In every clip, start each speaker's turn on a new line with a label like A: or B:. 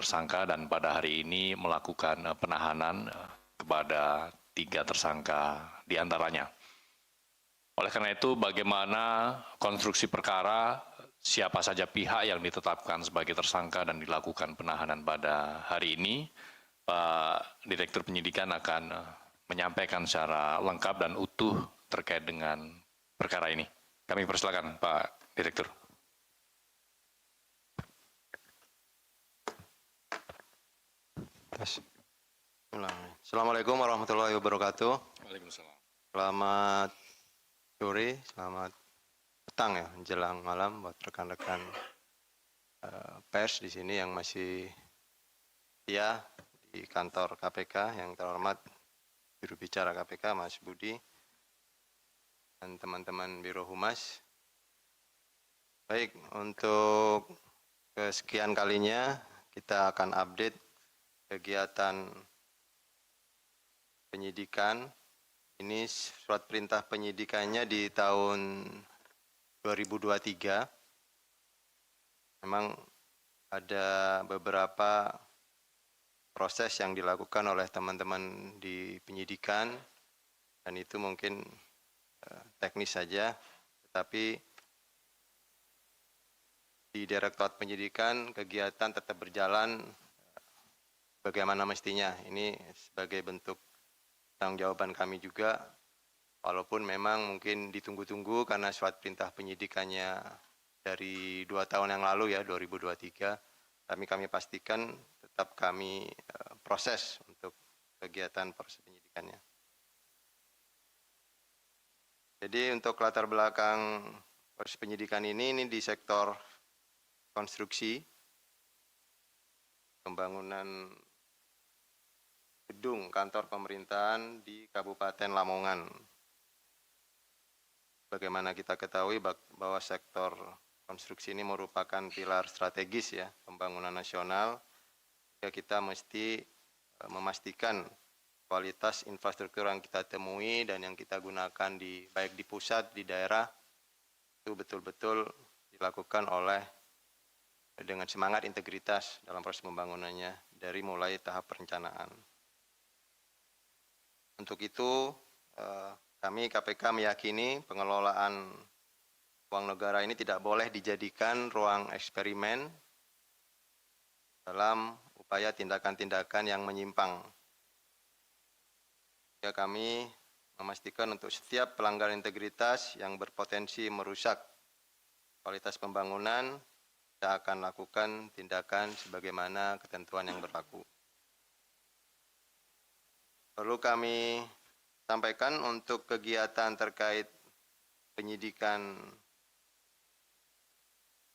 A: tersangka dan pada hari ini melakukan penahanan kepada 3 tersangka diantaranya. Oleh karena itu, bagaimana konstruksi perkara, siapa saja pihak yang ditetapkan sebagai tersangka dan dilakukan penahanan pada hari ini, Pak Direktur Penyidikan akan menyampaikan secara lengkap dan utuh terkait dengan perkara ini. Kami persilakan Pak Direktur.
B: Assalamualaikum warahmatullahi wabarakatuh.
A: Waalaikumsalam.
B: Selamat sore, selamat petang ya, menjelang malam buat rekan-rekan pers di sini yang masih setia di kantor KPK, yang terhormat juru bicara KPK Mas Budi dan teman-teman Biro Humas. Baik, untuk kesekian kalinya kita akan update kegiatan penyidikan. Ini surat perintah penyidikannya di tahun 2023. Memang ada beberapa proses yang dilakukan oleh teman-teman di penyidikan dan itu mungkin teknis saja, tetapi di Direktorat Penyidikan kegiatan tetap berjalan bagaimana mestinya. Ini sebagai bentuk tanggung-jawaban kami juga, walaupun memang mungkin ditunggu-tunggu karena surat perintah penyidikannya dari 2 tahun yang lalu ya, 2023, kami pastikan tetap kami proses untuk kegiatan proses penyidikannya. Jadi untuk latar belakang proses penyidikan ini di sektor konstruksi, pembangunan gedung kantor pemerintahan di Kabupaten Lamongan. Bagaimana kita ketahui bahwa sektor konstruksi ini merupakan pilar strategis ya pembangunan nasional. Ya, kita mesti memastikan kualitas infrastruktur yang kita temui dan yang kita gunakan baik di pusat, di daerah, itu betul-betul dilakukan dengan semangat integritas dalam proses pembangunannya dari mulai tahap perencanaan. Untuk itu, kami KPK meyakini pengelolaan uang negara ini tidak boleh dijadikan ruang eksperimen dalam upaya tindakan-tindakan yang menyimpang. Ya, kami memastikan untuk setiap pelanggaran integritas yang berpotensi merusak kualitas pembangunan, kita akan lakukan tindakan sebagaimana ketentuan yang berlaku. Perlu kami sampaikan untuk kegiatan terkait penyidikan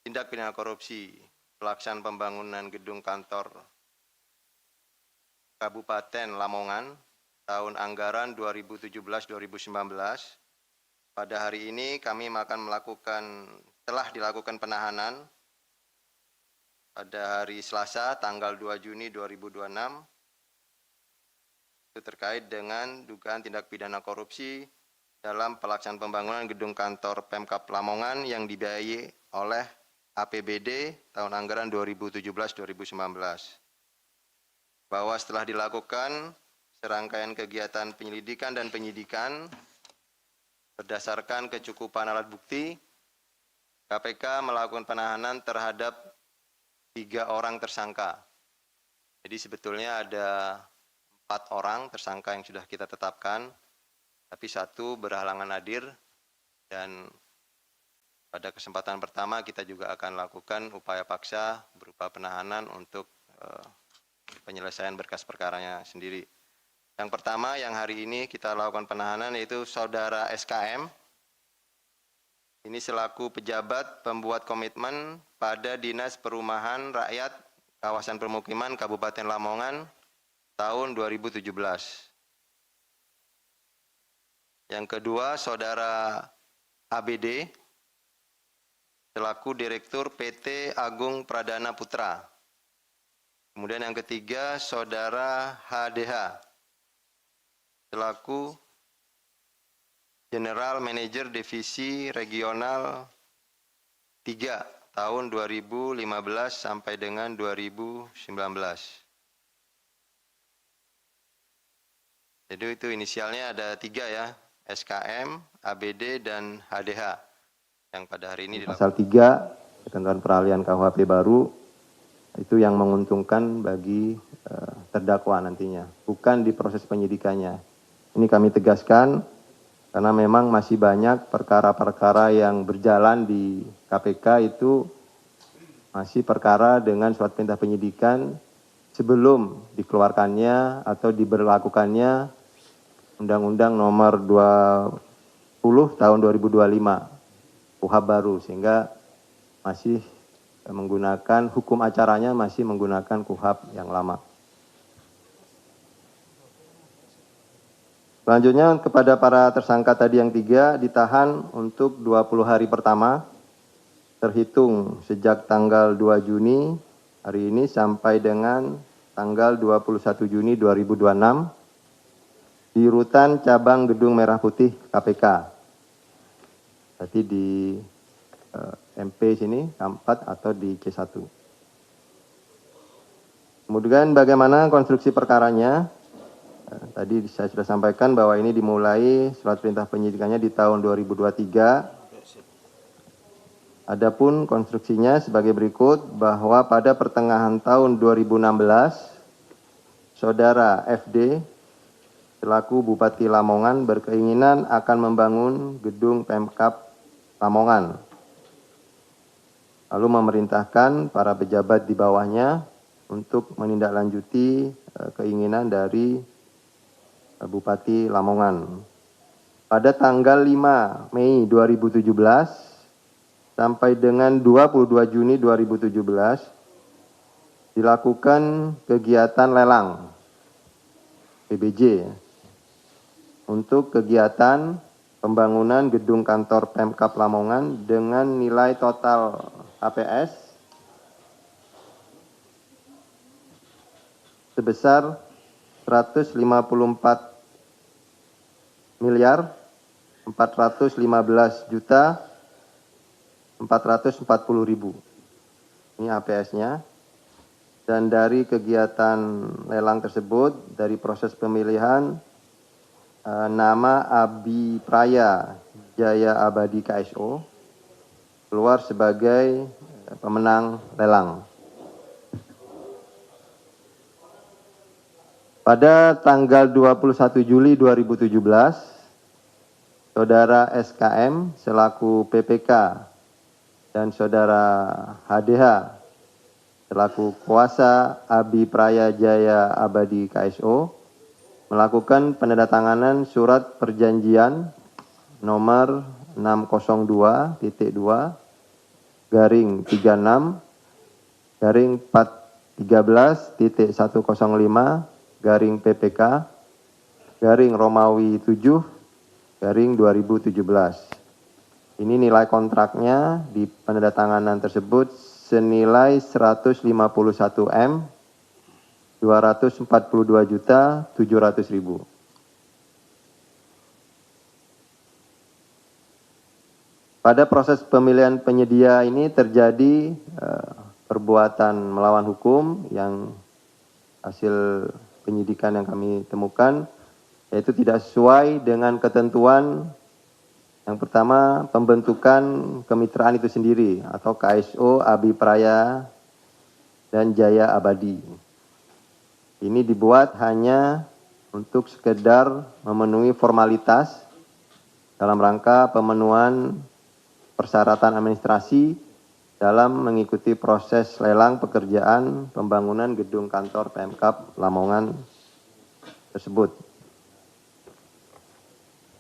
B: tindak pidana korupsi, pelaksanaan pembangunan gedung kantor Kabupaten Lamongan tahun anggaran 2017-2019. Pada hari ini kami akan telah dilakukan penahanan pada hari Selasa tanggal 2 Juni 2026. Itu terkait dengan dugaan tindak pidana korupsi dalam pelaksanaan pembangunan gedung kantor Pemkab Lamongan yang dibiayai oleh APBD tahun anggaran 2017-2019. Bahwa setelah dilakukan serangkaian kegiatan penyelidikan dan penyidikan berdasarkan kecukupan alat bukti, KPK melakukan penahanan terhadap 3 orang tersangka. Jadi sebetulnya ada 4 orang tersangka yang sudah kita tetapkan, tapi 1 berhalangan hadir dan pada kesempatan pertama kita juga akan lakukan upaya paksa berupa penahanan untuk penyelesaian berkas perkaranya sendiri. Yang pertama yang hari ini kita lakukan penahanan yaitu Saudara SKM. Ini selaku pejabat pembuat komitmen pada Dinas Perumahan Rakyat Kawasan Permukiman Kabupaten Lamongan tahun 2017. Yang kedua, Saudara ABD selaku Direktur PT Agung Pradana Putra. Kemudian yang ketiga, Saudara HDH selaku General Manager Divisi Regional 3 tahun 2015 sampai dengan 2019. Jadi itu inisialnya ada 3 ya, SKM, ABD, dan HDH yang pada hari ini dilakukan.
C: Pasal 3, ketentuan peralihan KUHP baru, itu yang menguntungkan bagi terdakwa nantinya, bukan di proses penyidikannya. Ini kami tegaskan karena memang masih banyak perkara-perkara yang berjalan di KPK itu masih perkara dengan surat perintah penyidikan sebelum dikeluarkannya atau diberlakukannya Undang-Undang Nomor 20 Tahun 2025 KUHP baru, sehingga masih menggunakan hukum acaranya masih menggunakan KUHP yang lama. Selanjutnya kepada para tersangka tadi yang 3 ditahan untuk 20 hari pertama terhitung sejak tanggal 2 Juni hari ini sampai dengan tanggal 21 Juni 2026 di Rutan Cabang Gedung Merah Putih KPK. Berarti di MP sini, K4 atau di C1. Kemudian bagaimana konstruksi perkaranya? Tadi saya sudah sampaikan bahwa ini dimulai surat perintah penyidikannya di tahun 2023. Adapun konstruksinya sebagai berikut, bahwa pada pertengahan tahun 2016, Saudara FD selaku Bupati Lamongan berkeinginan akan membangun gedung Pemkab Lamongan. Lalu memerintahkan para pejabat di bawahnya untuk menindaklanjuti keinginan dari Bupati Lamongan. Pada tanggal 5 Mei 2017 sampai dengan 22 Juni 2017 dilakukan kegiatan lelang PBJ untuk kegiatan pembangunan gedung kantor Pemkab Lamongan dengan nilai total HPS sebesar 154.415.440.000. Ini HPS-nya. Dan dari kegiatan lelang tersebut, dari proses pemilihan, nama Abi Praya Jaya Abadi KSO keluar sebagai pemenang lelang. Pada tanggal 21 Juli 2017, Saudara SKM selaku PPK dan Saudara HDH selaku kuasa Abi Praya Jaya Abadi KSO melakukan penandatanganan surat perjanjian nomor 602.2 garing 36 garing 413.105 garing PPK garing Romawi 7 garing 2017. Ini nilai kontraknya di penandatanganan tersebut senilai 151M 242.700.000. Pada proses pemilihan penyedia ini terjadi perbuatan melawan hukum yang hasil penyidikan yang kami temukan, yaitu tidak sesuai dengan ketentuan. Yang pertama, pembentukan kemitraan itu sendiri atau KSO Abi Praya dan Jaya Abadi. Ini dibuat hanya untuk sekedar memenuhi formalitas dalam rangka pemenuhan persyaratan administrasi dalam mengikuti proses lelang pekerjaan pembangunan gedung kantor Pemkab Lamongan tersebut.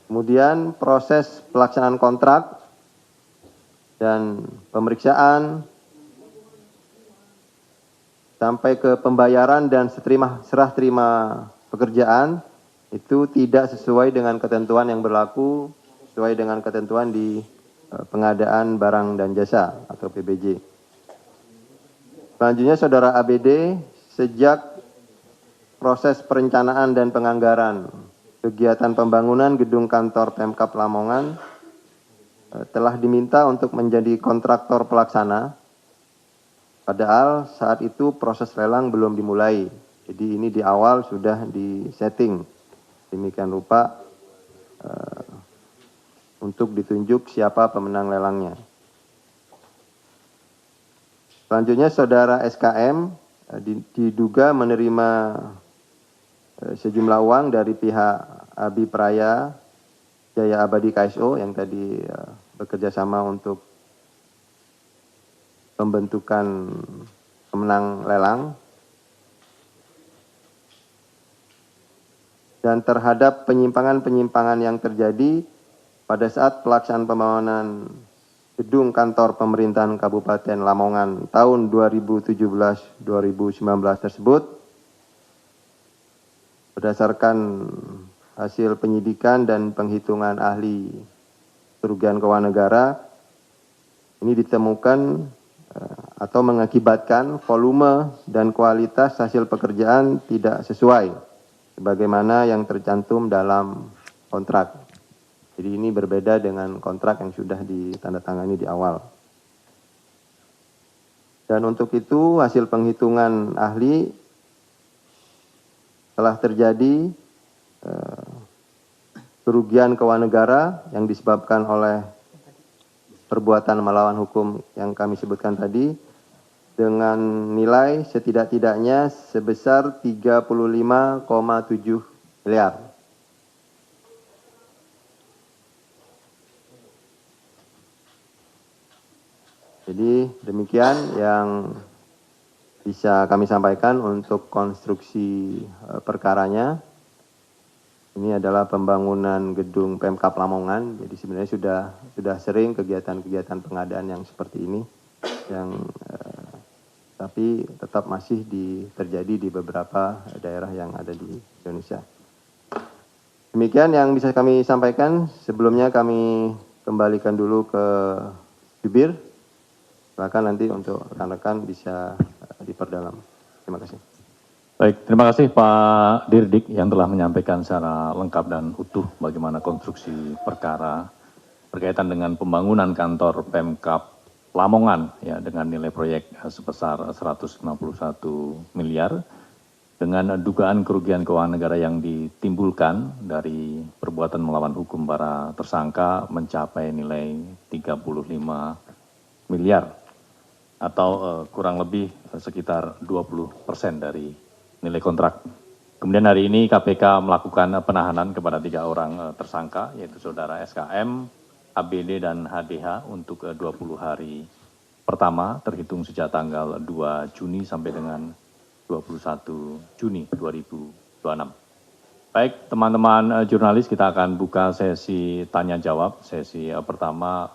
C: Kemudian proses pelaksanaan kontrak dan pemeriksaan sampai ke pembayaran dan serah terima pekerjaan itu tidak sesuai dengan ketentuan yang berlaku, sesuai dengan ketentuan di pengadaan barang dan jasa atau PBJ. Selanjutnya Saudara ABD sejak proses perencanaan dan penganggaran kegiatan pembangunan gedung kantor Pemkab Lamongan telah diminta untuk menjadi kontraktor pelaksana Padahal saat itu proses lelang belum dimulai. Jadi ini di awal sudah disetting demikian rupa untuk ditunjuk siapa pemenang lelangnya. Selanjutnya saudara SKM diduga menerima sejumlah uang dari pihak Abipraya Jaya Abadi KSO yang tadi bekerja sama untuk pembentukan pemenang lelang. Dan terhadap penyimpangan-penyimpangan yang terjadi pada saat pelaksanaan pembangunan gedung kantor pemerintahan Kabupaten Lamongan tahun 2017-2019 tersebut, berdasarkan hasil penyidikan dan penghitungan ahli kerugian keuangan negara, ini ditemukan atau mengakibatkan volume dan kualitas hasil pekerjaan tidak sesuai sebagaimana yang tercantum dalam kontrak. Jadi ini berbeda dengan kontrak yang sudah ditandatangani di awal. Dan untuk itu hasil penghitungan ahli telah terjadi kerugian keuangan negara yang disebabkan oleh perbuatan melawan hukum yang kami sebutkan tadi dengan nilai setidak-tidaknya sebesar 35,7 miliar. Jadi demikian yang bisa kami sampaikan untuk konstruksi perkaranya. Ini adalah pembangunan gedung Pemkab Lamongan. Jadi sebenarnya sudah sering kegiatan-kegiatan pengadaan yang seperti ini, yang tapi tetap masih terjadi di beberapa daerah yang ada di Indonesia. Demikian yang bisa kami sampaikan. Sebelumnya kami kembalikan dulu ke jubir. Silakan nanti untuk rekan-rekan bisa diperdalam. Terima kasih.
A: Baik, terima kasih Pak Dirdik yang telah menyampaikan secara lengkap dan utuh bagaimana konstruksi perkara berkaitan dengan pembangunan kantor Pemkab Lamongan ya dengan nilai proyek sebesar 151 miliar dengan dugaan kerugian keuangan negara yang ditimbulkan dari perbuatan melawan hukum para tersangka mencapai nilai 35 miliar atau kurang lebih sekitar 20% dari nilai kontrak. Kemudian hari ini KPK melakukan penahanan kepada 3 orang tersangka yaitu saudara SKM, ABD dan HDH untuk 20 hari pertama terhitung sejak tanggal 2 Juni sampai dengan 21 Juni 2026. Baik, teman-teman jurnalis, kita akan buka sesi tanya jawab. Sesi pertama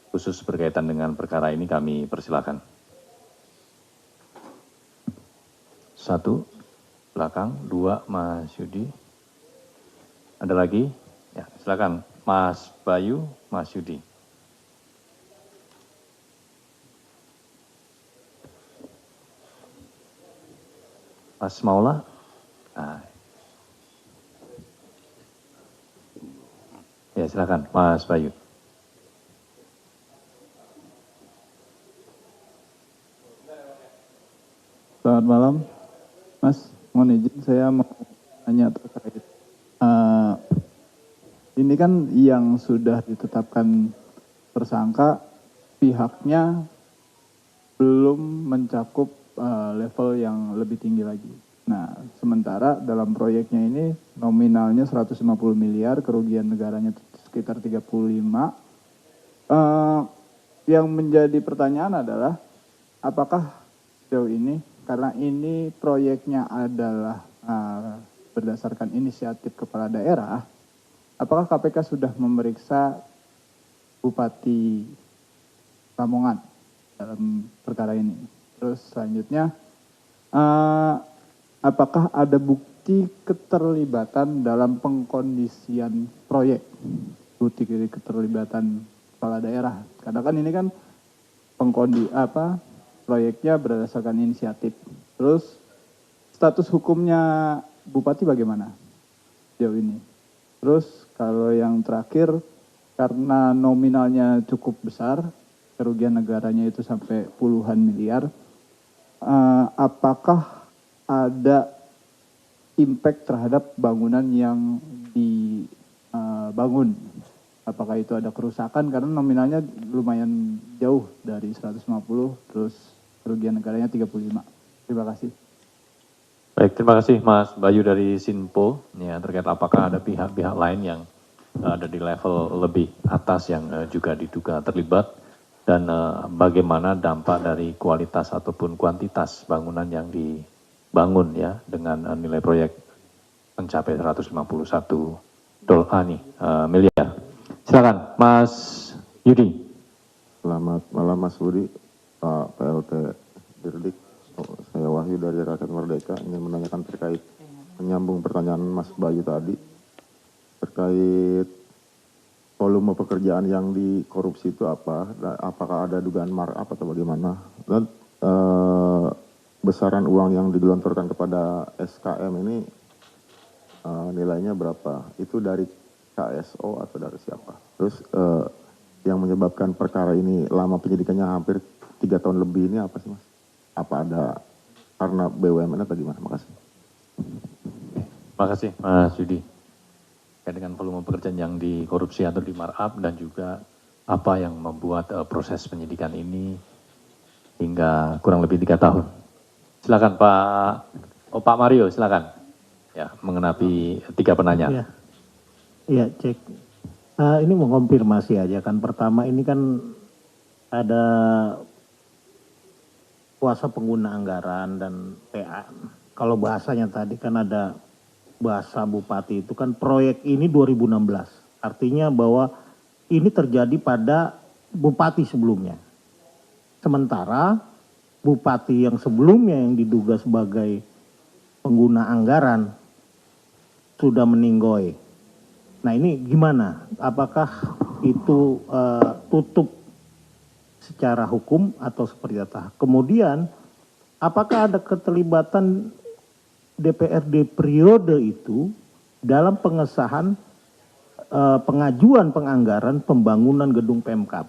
A: khusus berkaitan dengan perkara ini kami persilakan. 1, belakang, 2, Mas Yudi. Ada lagi? Ya, silakan. Mas Bayu, Mas Yudi. Mas Maula. Nah. Ya, silakan, Mas Bayu.
D: Selamat malam, Mas. Mohon izin saya mau tanya terkait ini kan yang sudah ditetapkan tersangka pihaknya belum mencakup level yang lebih tinggi lagi. Nah, sementara dalam proyeknya ini nominalnya 150 miliar, kerugian negaranya sekitar 35. Yang menjadi pertanyaan adalah apakah sejauh ini, karena ini proyeknya adalah berdasarkan inisiatif kepala daerah, apakah KPK sudah memeriksa Bupati Lamongan dalam perkara ini? Terus selanjutnya, apakah ada bukti keterlibatan dalam pengkondisian proyek? Bukti keterlibatan kepala daerah. Karena kan ini kan proyeknya berdasarkan inisiatif. Terus status hukumnya Bupati bagaimana sejauh ini? Terus kalau yang terakhir, karena nominalnya cukup besar, kerugian negaranya itu sampai puluhan miliar, apakah ada impact terhadap bangunan yang dibangun? Apakah itu ada kerusakan karena nominalnya lumayan jauh dari 150 terus kerugian negaranya 35. Terima kasih.
E: Baik, terima kasih Mas Bayu dari Sinpo. Ya, terkait apakah ada pihak-pihak lain yang ada di level lebih atas yang juga diduga terlibat dan bagaimana dampak dari kualitas ataupun kuantitas bangunan yang dibangun ya dengan nilai proyek mencapai 151 miliar. Silakan, Mas Yudi.
F: Selamat malam Mas Budi, Pak PLT Dirdik. Saya Wahyu dari Rakyat Merdeka ingin menanyakan terkait menyambung pertanyaan Mas Bayu tadi terkait volume pekerjaan yang dikorupsi itu apa, apakah ada dugaan markup atau bagaimana, dan besaran uang yang digelontorkan kepada SKM ini nilainya berapa, itu dari KSO atau dari siapa? Terus yang menyebabkan perkara ini lama penyidikannya hampir 3 tahun lebih ini apa sih Mas? Apa ada karena BUMN atau gimana? Makasih.
E: Terima kasih Mas Yudi. Terkait dengan volume pekerjaan yang dikorupsi atau di markup dan juga apa yang membuat proses penyidikan ini hingga kurang lebih 3 tahun. Silakan Pak Mario, silakan. Ya, mengenapi 3 penanya.
G: Iya, cek. Ini mau konfirmasi aja kan. Pertama ini kan ada kuasa pengguna anggaran dan PA. Kalau bahasanya tadi kan ada bahasa Bupati itu kan proyek ini 2016. Artinya bahwa ini terjadi pada Bupati sebelumnya. Sementara Bupati yang sebelumnya yang diduga sebagai pengguna anggaran sudah meninggoy. Nah ini gimana? Apakah itu tutup secara hukum atau seperti apa? Kemudian apakah ada keterlibatan DPRD periode itu dalam pengesahan pengajuan penganggaran pembangunan gedung Pemkab?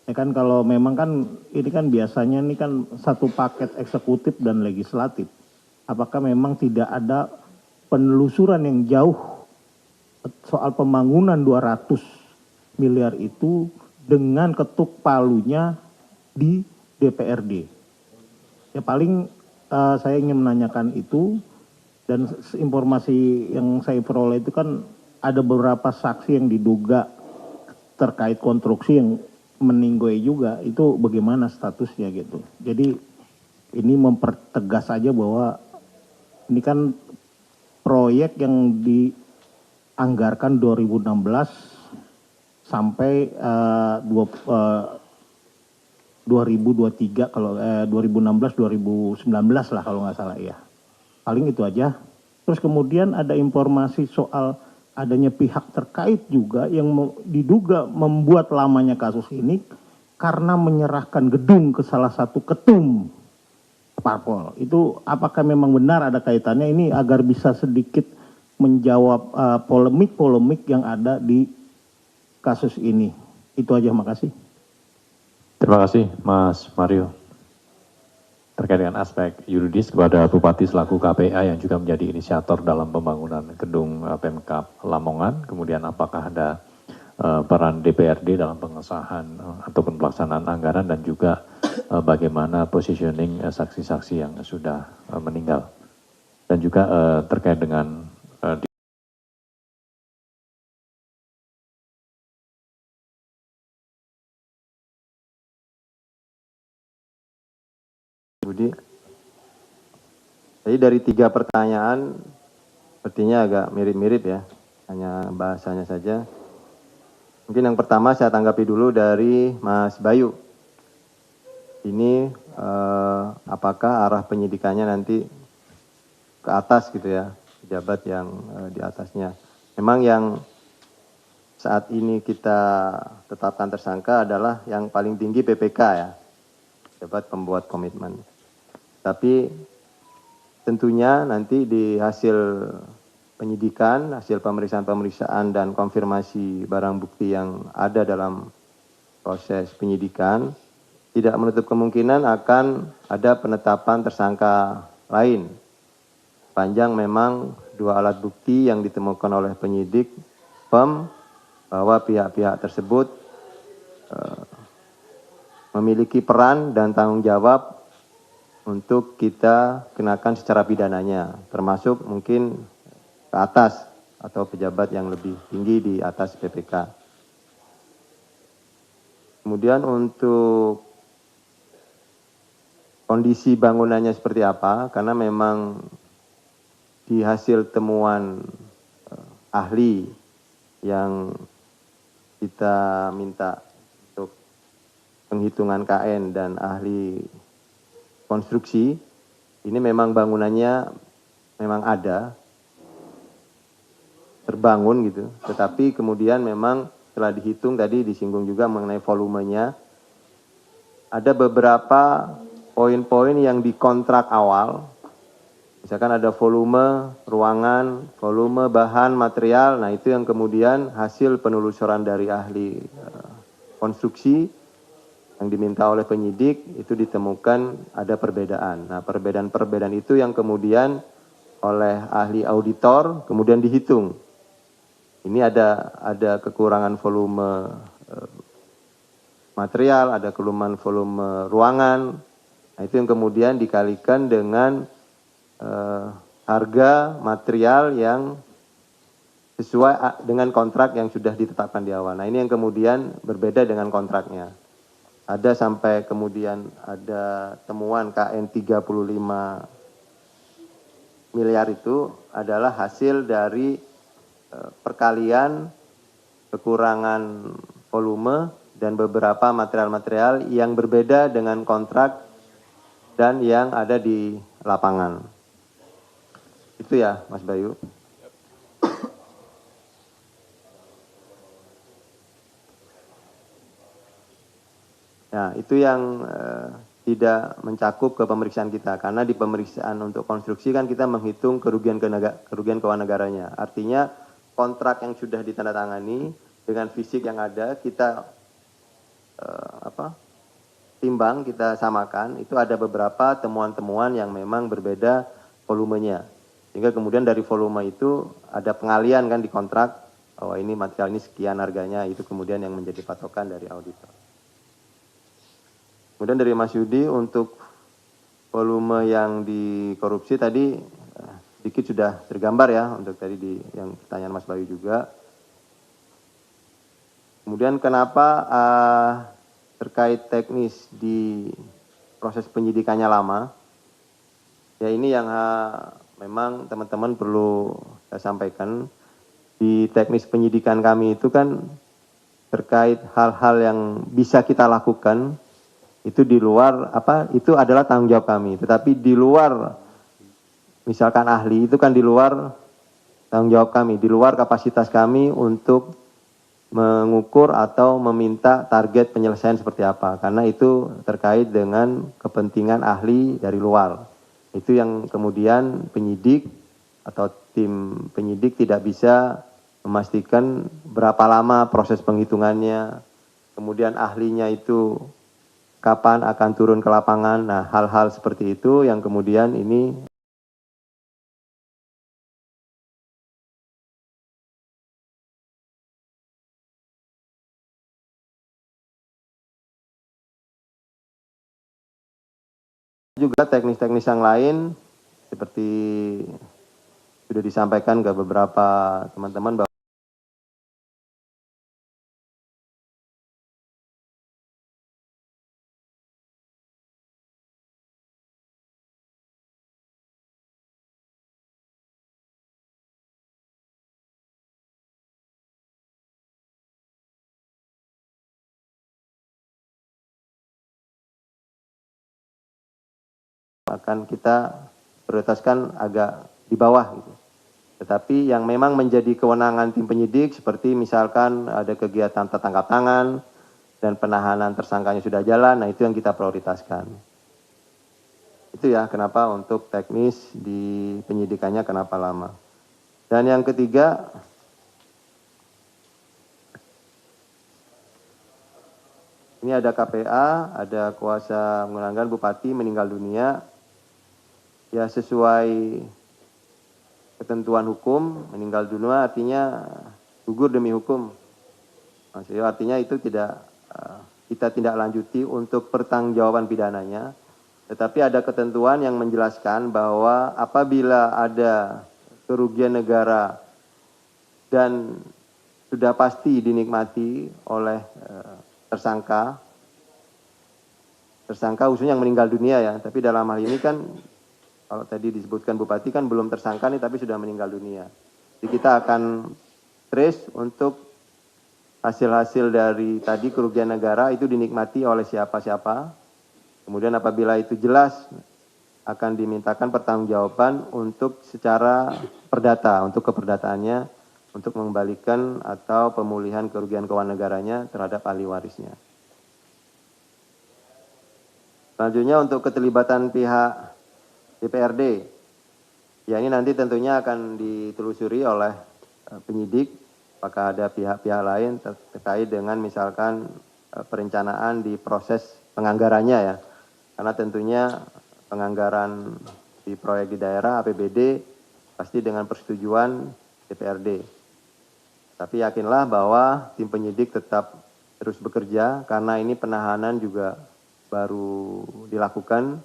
G: Ya kan kalau memang kan ini kan biasanya ini kan satu paket eksekutif dan legislatif. Apakah memang tidak ada penelusuran yang jauh soal pembangunan 200 miliar itu dengan ketuk palunya di DPRD. Ya paling saya ingin menanyakan itu, dan informasi yang saya peroleh itu kan ada beberapa saksi yang diduga terkait konstruksi yang meninggoy juga, itu bagaimana statusnya gitu. Jadi ini mempertegas saja bahwa ini kan proyek yang dianggarkan 2016 sampai 2023 kalau 2016 2019 lah kalau nggak salah ya. Paling itu aja. Terus kemudian ada informasi soal adanya pihak terkait juga yang diduga membuat lamanya kasus ini karena menyerahkan gedung ke salah satu ketum parpol. Itu apakah memang benar ada kaitannya ini agar bisa sedikit menjawab polemik-polemik yang ada di kasus ini. Itu aja, makasih.
E: Terima kasih Mas Mario. Terkait dengan aspek yuridis kepada Bupati selaku KPA yang juga menjadi inisiator dalam pembangunan gedung Pemkab Lamongan, kemudian apakah ada peran DPRD dalam pengesahan ataupun pelaksanaan anggaran dan juga bagaimana positioning saksi-saksi yang sudah meninggal. Dan juga terkait dengan
C: Budi. Jadi dari 3 pertanyaan sepertinya agak mirip-mirip ya, hanya bahasanya saja. Mungkin yang pertama saya tanggapi dulu dari Mas Bayu. Ini apakah arah penyidikannya nanti ke atas gitu ya, pejabat yang di atasnya. Memang yang saat ini kita tetapkan tersangka adalah yang paling tinggi PPK ya, pejabat pembuat komitmen. Tapi tentunya nanti di hasil penyidikan, hasil pemeriksaan dan konfirmasi barang bukti yang ada dalam proses penyidikan, tidak menutup kemungkinan akan ada penetapan tersangka lain. Panjang memang 2 alat bukti yang ditemukan oleh penyidik PEM bahwa pihak-pihak tersebut memiliki peran dan tanggung jawab untuk kita kenakan secara pidananya, termasuk mungkin ke atas atau pejabat yang lebih tinggi di atas PPK. Kemudian untuk kondisi bangunannya seperti apa, karena memang di hasil temuan ahli yang kita minta untuk penghitungan KN dan ahli konstruksi, ini memang bangunannya memang ada, terbangun gitu, tetapi kemudian memang setelah dihitung tadi disinggung juga mengenai volumenya, ada beberapa poin-poin yang dikontrak awal, misalkan ada volume ruangan, volume bahan material, nah itu yang kemudian hasil penelusuran dari ahli konstruksi yang diminta oleh penyidik itu ditemukan ada perbedaan. Nah perbedaan-perbedaan itu yang kemudian oleh ahli auditor kemudian dihitung. Ini ada kekurangan volume material, ada kekurangan volume ruangan. Nah, itu yang kemudian dikalikan dengan harga material yang sesuai dengan kontrak yang sudah ditetapkan di awal. Nah, ini yang kemudian berbeda dengan kontraknya. Ada sampai kemudian ada temuan KN 35 miliar itu adalah hasil dari perkalian kekurangan volume dan beberapa material-material yang berbeda dengan kontrak dan yang ada di lapangan. Itu ya, Mas Bayu. Nah, itu yang tidak mencakup ke pemeriksaan kita, karena di pemeriksaan untuk konstruksi kan kita menghitung kerugian keuangan negaranya. Artinya kontrak yang sudah ditandatangani dengan fisik yang ada kita timbang, kita samakan, itu ada beberapa temuan-temuan yang memang berbeda volumenya. Sehingga kemudian dari volume itu ada pengalian kan di kontrak, oh ini material ini sekian harganya, itu kemudian yang menjadi patokan dari auditor. Kemudian dari Mas Yudi untuk volume yang dikorupsi tadi sedikit sudah tergambar ya untuk tadi di yang pertanyaan Mas Bayu juga. Kemudian kenapa terkait teknis di proses penyidikannya lama? Ya ini yang memang teman-teman perlu saya sampaikan. Di teknis penyidikan kami itu kan terkait hal-hal yang bisa kita lakukan itu di luar itu adalah tanggung jawab kami, tetapi di luar misalkan ahli itu kan di luar tanggung jawab kami, di luar kapasitas kami untuk mengukur atau meminta target penyelesaian seperti apa, karena itu terkait dengan kepentingan ahli dari luar. Itu yang kemudian penyidik atau tim penyidik tidak bisa memastikan berapa lama proses penghitungannya, kemudian ahlinya itu kapan akan turun ke lapangan. Nah, hal-hal seperti itu yang kemudian ini juga teknis-teknis yang lain seperti sudah disampaikan ke beberapa teman-teman bahwa akan kita prioritaskan agak di bawah gitu. Tetapi yang memang menjadi kewenangan tim penyidik seperti misalkan ada kegiatan tertangkap tangan dan penahanan tersangkanya sudah jalan, nah itu yang kita prioritaskan. Itu ya kenapa untuk teknis di penyidikannya kenapa lama. Dan yang ketiga, Ini ada KPA, ada kuasa mengenangkan bupati meninggal dunia. Ya sesuai ketentuan hukum, meninggal dunia artinya gugur demi hukum. Maksudnya artinya itu tidak kita tidak lanjuti untuk pertanggungjawaban pidananya. Tetapi ada ketentuan yang menjelaskan bahwa apabila ada kerugian negara dan sudah pasti dinikmati oleh tersangka khususnya yang meninggal dunia ya, tapi dalam hal ini kan kalau tadi disebutkan Bupati kan belum tersangka nih tapi sudah meninggal dunia. Jadi kita akan trace untuk hasil-hasil dari tadi kerugian negara itu dinikmati oleh siapa-siapa. Kemudian apabila itu jelas akan dimintakan pertanggungjawaban untuk secara perdata, untuk keperdataannya, untuk mengembalikan atau pemulihan kerugian keuangan negaranya terhadap ahli warisnya. Selanjutnya untuk keterlibatan pihak DPRD, ya ini nanti tentunya akan ditelusuri oleh penyidik, apakah ada pihak-pihak lain terkait dengan misalkan perencanaan di proses penganggarannya ya, karena tentunya penganggaran di proyek di daerah APBD pasti dengan persetujuan DPRD. Tapi yakinlah bahwa tim penyidik tetap terus bekerja karena ini penahanan juga baru dilakukan.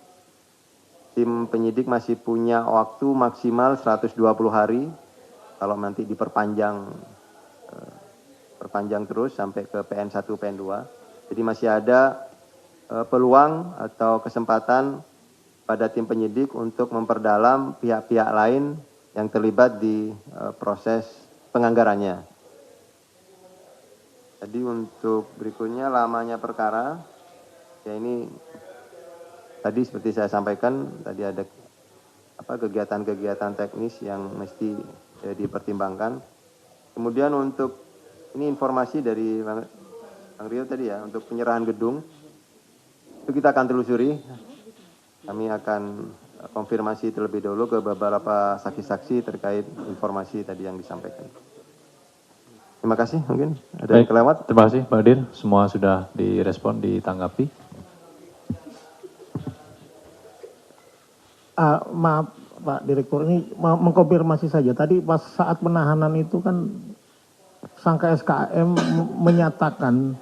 C: Tim penyidik masih punya waktu maksimal 120 hari. Kalau nanti diperpanjang terus sampai ke PN1, PN2. Jadi masih ada peluang atau kesempatan pada tim penyidik untuk memperdalam pihak-pihak lain yang terlibat di proses penganggarannya. Jadi untuk berikutnya lamanya perkara, ya ini tadi seperti saya sampaikan, tadi ada kegiatan-kegiatan teknis yang mesti dipertimbangkan. Kemudian untuk ini informasi dari Bang Rio tadi ya, untuk penyerahan gedung, itu kita akan telusuri. Kami akan konfirmasi terlebih dahulu ke beberapa saksi-saksi terkait informasi tadi yang disampaikan. Terima kasih, mungkin ada yang kelewat.
E: Terima kasih Pak Dir, semua sudah direspon, ditanggapi.
G: Maaf Pak Direktur, ini mengkonfirmasi saja. Tadi pas saat penahanan itu kan tersangka SKM menyatakan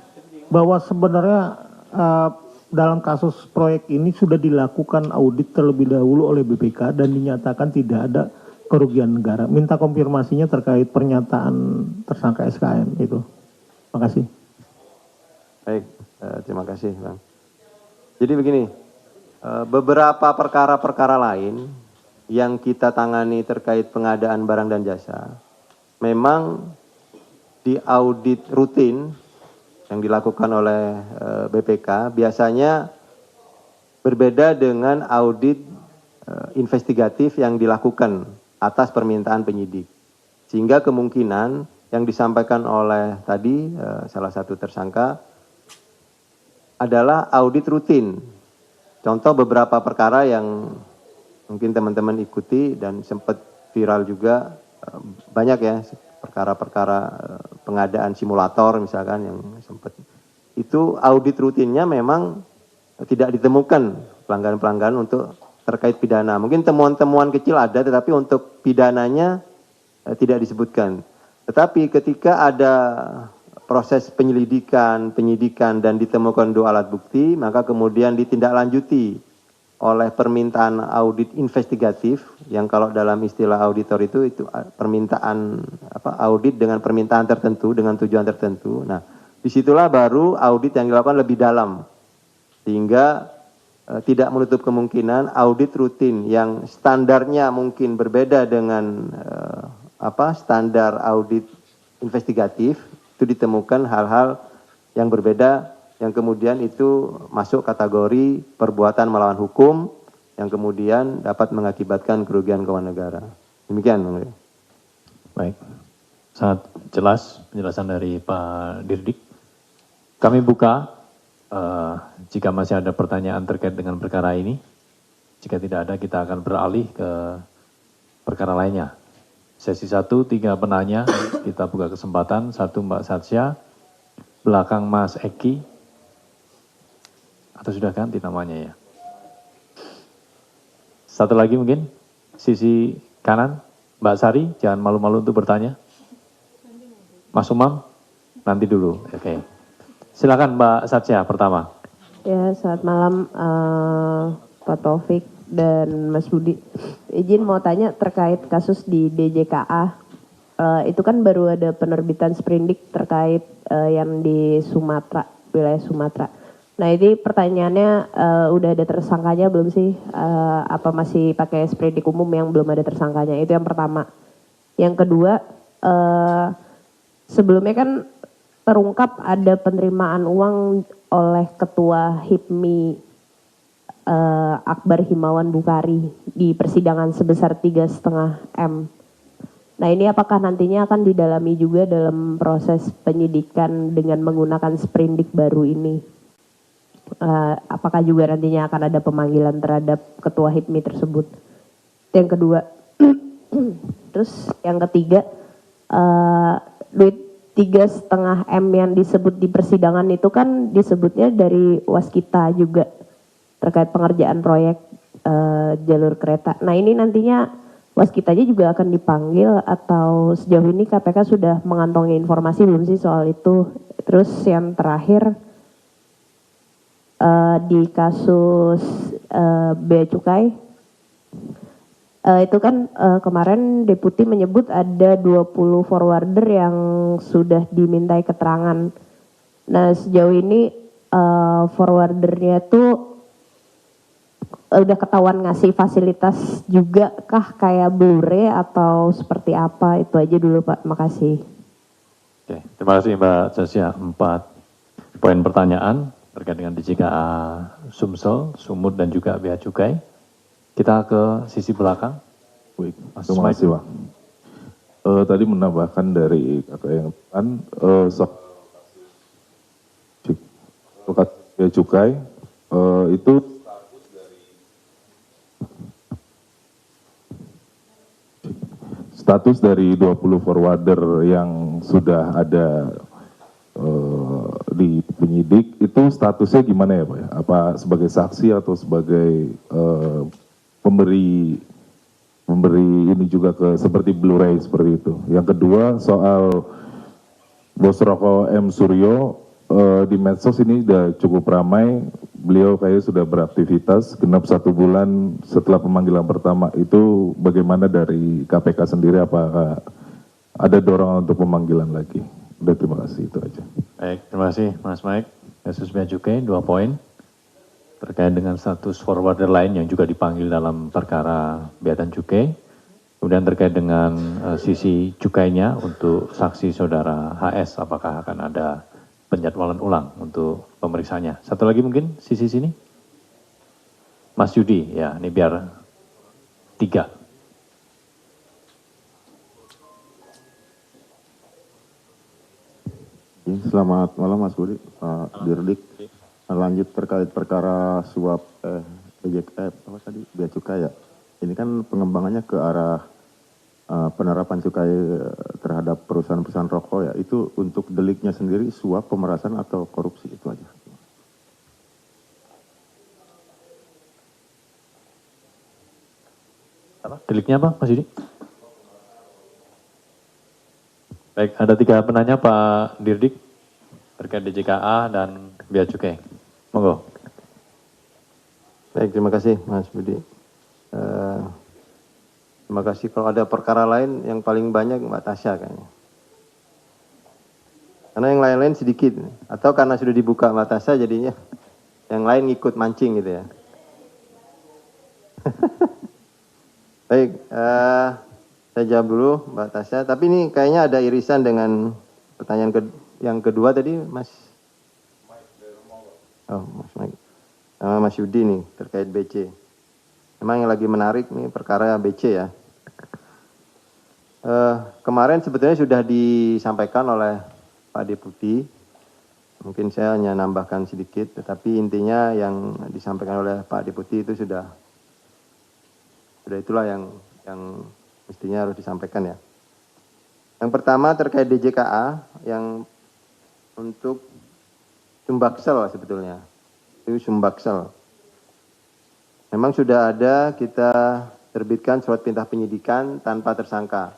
G: bahwa sebenarnya dalam kasus proyek ini sudah dilakukan audit terlebih dahulu oleh BPK dan dinyatakan tidak ada kerugian negara. Minta konfirmasinya terkait pernyataan tersangka SKM itu. Terima kasih.
C: Baik, terima kasih Bang. Jadi begini, beberapa perkara-perkara lain yang kita tangani terkait pengadaan barang dan jasa, memang di audit rutin yang dilakukan oleh BPK biasanya berbeda dengan audit investigatif yang dilakukan atas permintaan penyidik. Sehingga kemungkinan yang disampaikan oleh tadi salah satu tersangka adalah audit rutin. Contoh beberapa perkara yang mungkin teman-teman ikuti dan sempat viral juga, banyak ya perkara-perkara pengadaan simulator misalkan yang sempat. Itu audit rutinnya memang tidak ditemukan pelanggaran-pelanggaran untuk terkait pidana. Mungkin temuan-temuan kecil ada, tetapi untuk pidananya tidak disebutkan. Tetapi ketika ada proses penyidikan dan ditemukan 2 alat bukti, maka kemudian ditindaklanjuti oleh permintaan audit investigatif, yang kalau dalam istilah auditor itu permintaan audit dengan permintaan tertentu, dengan tujuan tertentu. Nah, disitulah baru audit yang dilakukan lebih dalam, sehingga tidak menutup kemungkinan audit rutin yang standarnya mungkin berbeda dengan standar audit investigatif, itu ditemukan hal-hal yang berbeda yang kemudian itu masuk kategori perbuatan melawan hukum yang kemudian dapat mengakibatkan kerugian keuangan negara. Demikian, Bang.
E: Baik, sangat jelas penjelasan dari Pak Dirdik. Kami buka jika masih ada pertanyaan terkait dengan perkara ini. Jika tidak ada, kita akan beralih ke perkara lainnya. Sesi 1, 3 penanya, kita buka kesempatan. 1 Mbak Satsya, belakang Mas Eki, Atau sudah ganti namanya ya? Satu lagi mungkin, sisi kanan, Mbak Sari, jangan malu-malu untuk bertanya. Mas Umam, nanti dulu, oke. Silakan Mbak Satya pertama.
H: Ya, selamat malam Pak Taufik dan Mas Budi. Izin mau tanya terkait kasus di DJKA. Itu kan baru ada penerbitan sprindik terkait yang di Sumatera, wilayah Sumatera. Nah ini pertanyaannya udah ada tersangkanya belum sih? Apa masih pakai sprindik umum yang belum ada tersangkanya? Itu yang pertama. Yang kedua, sebelumnya kan terungkap ada penerimaan uang oleh Ketua HIPMI Akbar Himawan Bukhari di persidangan sebesar 3,5 M. Nah ini apakah nantinya akan didalami juga dalam proses penyidikan dengan menggunakan sprindik baru ini? Apakah juga nantinya akan ada pemanggilan terhadap Ketua HIPMI tersebut? Yang kedua, terus yang ketiga, duit 3,5 M yang disebut di persidangan itu kan disebutnya dari Waskita juga terkait pengerjaan proyek jalur kereta. Nah ini nantinya Waskitanya juga akan dipanggil atau sejauh ini KPK sudah mengantongi informasi belum sih soal itu? Terus yang terakhir di kasus Bea Cukai, itu kan kemarin Deputi menyebut ada 20 forwarder yang sudah dimintai keterangan. Nah sejauh ini forwardernya tuh udah ketahuan ngasih fasilitas juga kah kayak Blu-ray atau seperti apa? Itu aja dulu Pak, makasih.
E: Oke, terima kasih Mbak Zasya. 4 poin pertanyaan terkait dengan DJKA Sumsel, Sumut dan juga Bea Cukai. Kita ke sisi belakang.
F: Baik,
E: Mas
F: terima kasih
E: Mike.
F: Pak. Tadi menambahkan dari kakak yang kan Bea Cukai itu status dari 20 forwarder yang sudah ada di penyidik itu statusnya gimana ya Pak? Apa sebagai saksi atau sebagai pemberi ini juga ke seperti Blu-ray seperti itu. Yang kedua soal Bos Roko M Suryo di medsos ini sudah cukup ramai. Beliau kayaknya sudah beraktivitas genap 1 bulan setelah pemanggilan pertama. Itu bagaimana dari KPK sendiri, apakah ada dorongan untuk pemanggilan lagi? Udah, terima kasih, itu aja.
E: Baik, terima kasih Mas Mike. Kasus Bea Cukai 2 poin terkait dengan status forwarder lain yang juga dipanggil dalam perkara Bea dan Cukai. Kemudian terkait dengan sisi cukainya untuk saksi saudara HS, apakah akan ada penjadwalan ulang untuk pemeriksaannya. Satu lagi mungkin sisi sini. Mas Yudi, ya ini biar 3.
F: Selamat malam Mas Budi, Pak Dirdik. Lanjut terkait perkara suap Bea Cukai ya. Ini kan pengembangannya ke arah penerapan cukai terhadap perusahaan-perusahaan rokok ya. Itu untuk deliknya sendiri suap, pemerasan atau korupsi, itu aja.
E: Deliknya apa Mas Yudi? Baik, ada 3 penanya Pak Dirdik terkait DJKA dan Bea Cukai. Monggo.
C: Baik, terima kasih Mas Budi. Terima kasih. Kalau ada perkara lain yang paling banyak Mbak Tasya kayaknya. Karena yang lain-lain sedikit. Atau karena sudah dibuka Mbak Tasya jadinya yang lain ngikut mancing gitu ya. Baik, saya jawab dulu Mbak Tasya. Tapi ini kayaknya ada irisan dengan pertanyaan yang kedua tadi Mas. Oh, Mas Mike. Sama Mas Yudi nih terkait BC. Memang yang lagi menarik nih perkara BC ya. Kemarin sebetulnya sudah disampaikan oleh Pak Deputi. Mungkin saya hanya nambahkan sedikit, tetapi intinya yang disampaikan oleh Pak Deputi itu sudah itulah yang mestinya harus disampaikan ya. Yang pertama terkait DJKA yang untuk Sumbaksel sebetulnya. itu Sumbaksel. Memang sudah ada kita terbitkan surat perintah penyidikan tanpa tersangka.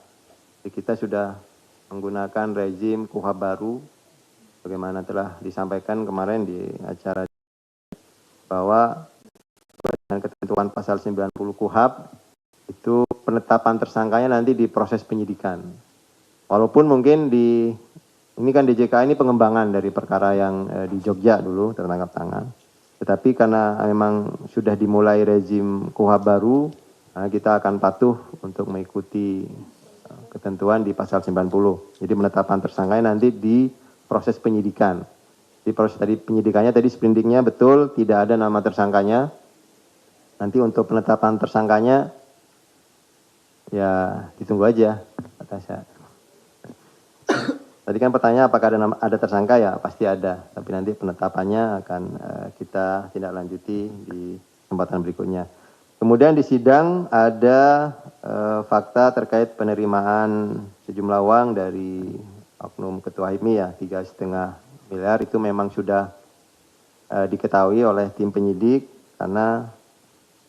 C: Jadi kita sudah menggunakan rezim KUHP baru, bagaimana telah disampaikan kemarin di acara, bahwa dengan ketentuan pasal 90 KUHP, itu penetapan tersangkanya nanti di proses penyidikan. Walaupun mungkin ini kan DJK ini pengembangan dari perkara yang di Jogja dulu tertangkap tangan. Tetapi karena memang sudah dimulai rezim KUHP baru, kita akan patuh untuk mengikuti ketentuan di pasal 90. Jadi penetapan tersangkanya nanti di proses penyidikan. Di proses tadi penyidikannya tadi sprindiknya betul, tidak ada nama tersangkanya. Nanti untuk penetapan tersangkanya ya ditunggu aja, kata saya. Tadi kan pertanyaan apakah ada tersangka, ya pasti ada. Tapi nanti penetapannya akan kita tindak lanjuti di kesempatan berikutnya. Kemudian di sidang ada fakta terkait penerimaan sejumlah uang dari oknum Ketua HIPMI ya, 3,5 miliar. Itu memang sudah diketahui oleh tim penyidik karena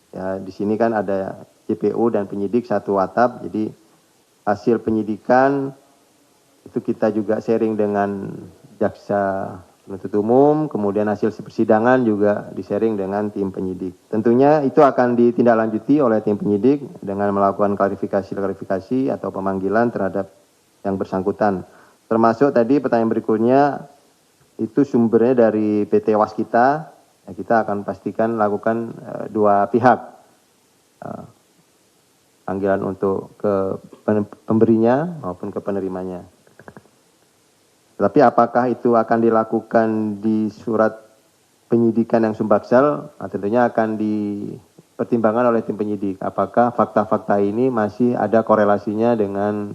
C: ya di sini kan ada JPU dan penyidik satu atap. Jadi hasil penyidikan itu kita juga sharing dengan jaksa penuntut umum, kemudian hasil persidangan juga di-sharing dengan tim penyidik. Tentunya itu akan ditindaklanjuti oleh tim penyidik dengan melakukan klarifikasi atau pemanggilan terhadap yang bersangkutan. Termasuk tadi pertanyaan berikutnya, itu sumbernya dari PT Waskita, ya, kita akan pastikan lakukan dua pihak. Panggilan untuk ke pemberinya maupun ke penerimanya. Tapi apakah itu akan dilakukan di surat penyidikan yang Sumbaksel? Nah, tentunya akan dipertimbangkan oleh tim penyidik. Apakah fakta-fakta ini masih ada korelasinya dengan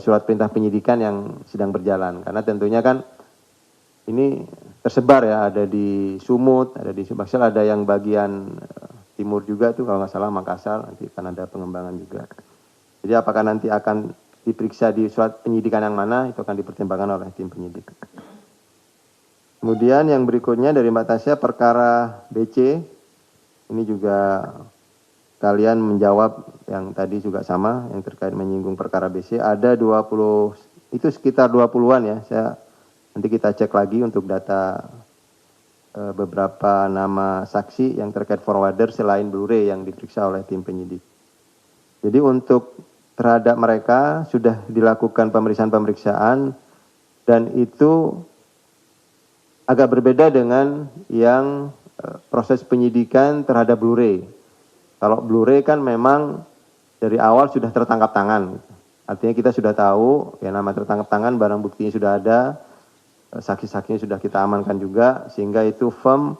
C: surat perintah penyidikan yang sedang berjalan? Karena tentunya kan ini tersebar ya, ada di Sumut, ada di Sumbaksel, ada yang bagian timur juga tuh kalau nggak salah Makassar, nanti akan ada pengembangan juga. Jadi apakah nanti akan diperiksa di surat penyidikan yang mana, itu akan dipertimbangkan oleh tim penyidik. Kemudian yang berikutnya dari Mbak Tasya, perkara BC, ini juga kalian menjawab yang tadi juga sama, yang terkait menyinggung perkara BC, ada 20, itu sekitar 20-an ya, nanti kita cek lagi untuk data beberapa nama saksi yang terkait forwarder selain Blu-ray yang diperiksa oleh tim penyidik. Jadi untuk terhadap mereka sudah dilakukan pemeriksaan dan itu agak berbeda dengan yang proses penyidikan terhadap Blu-ray. Kalau Blu-ray kan memang dari awal sudah tertangkap tangan. Artinya kita sudah tahu ya nama tertangkap tangan, barang buktinya sudah ada, saksi-saksinya sudah kita amankan juga, sehingga itu firm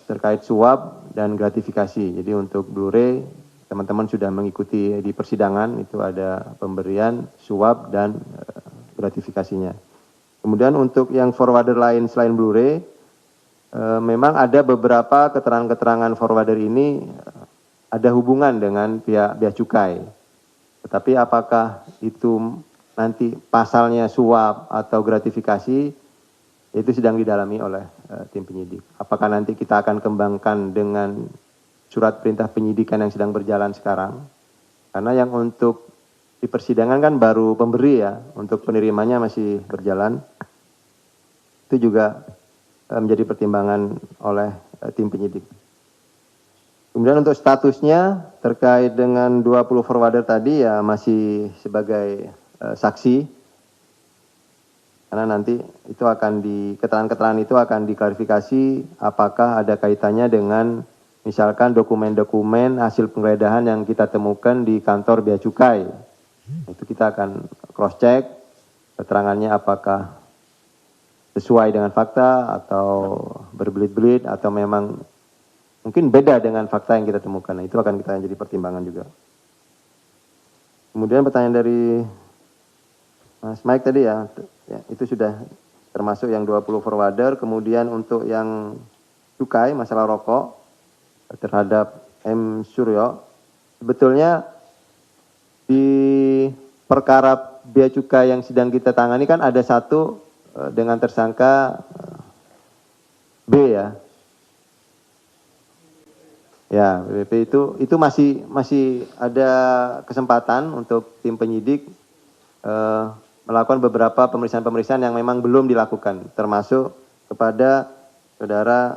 C: terkait suap dan gratifikasi. Jadi untuk Blu-ray teman-teman sudah mengikuti di persidangan, itu ada pemberian, suap, dan gratifikasinya. Kemudian untuk yang forwarder lain selain Blu-ray, memang ada beberapa keterangan-keterangan forwarder ini ada hubungan dengan pihak bea cukai. Tetapi apakah itu nanti pasalnya suap atau gratifikasi, itu sedang didalami oleh tim penyidik. Apakah nanti kita akan kembangkan dengan surat perintah penyidikan yang sedang berjalan sekarang, karena yang untuk di persidangan kan baru pemberi ya, untuk penerimanya masih berjalan, itu juga menjadi pertimbangan oleh tim penyidik. Kemudian untuk statusnya terkait dengan 20 forwarder tadi ya masih sebagai saksi, karena nanti itu akan keterangan-keterangan itu akan diklarifikasi apakah ada kaitannya dengan misalkan dokumen-dokumen hasil penggeledahan yang kita temukan di kantor bea cukai. Itu kita akan cross check keterangannya apakah sesuai dengan fakta atau berbelit-belit atau memang mungkin beda dengan fakta yang kita temukan. Nah, itu akan kita jadi pertimbangan juga. Kemudian pertanyaan dari Mas Mike tadi ya, itu sudah termasuk yang 20 forwarder. Kemudian untuk yang cukai masalah rokok terhadap M. Suryo, sebetulnya di perkara bea cukai yang sedang kita tangani kan ada satu dengan tersangka B ya, Ya, BPP itu masih ada kesempatan untuk tim penyidik melakukan beberapa pemeriksaan yang memang belum dilakukan, termasuk kepada saudara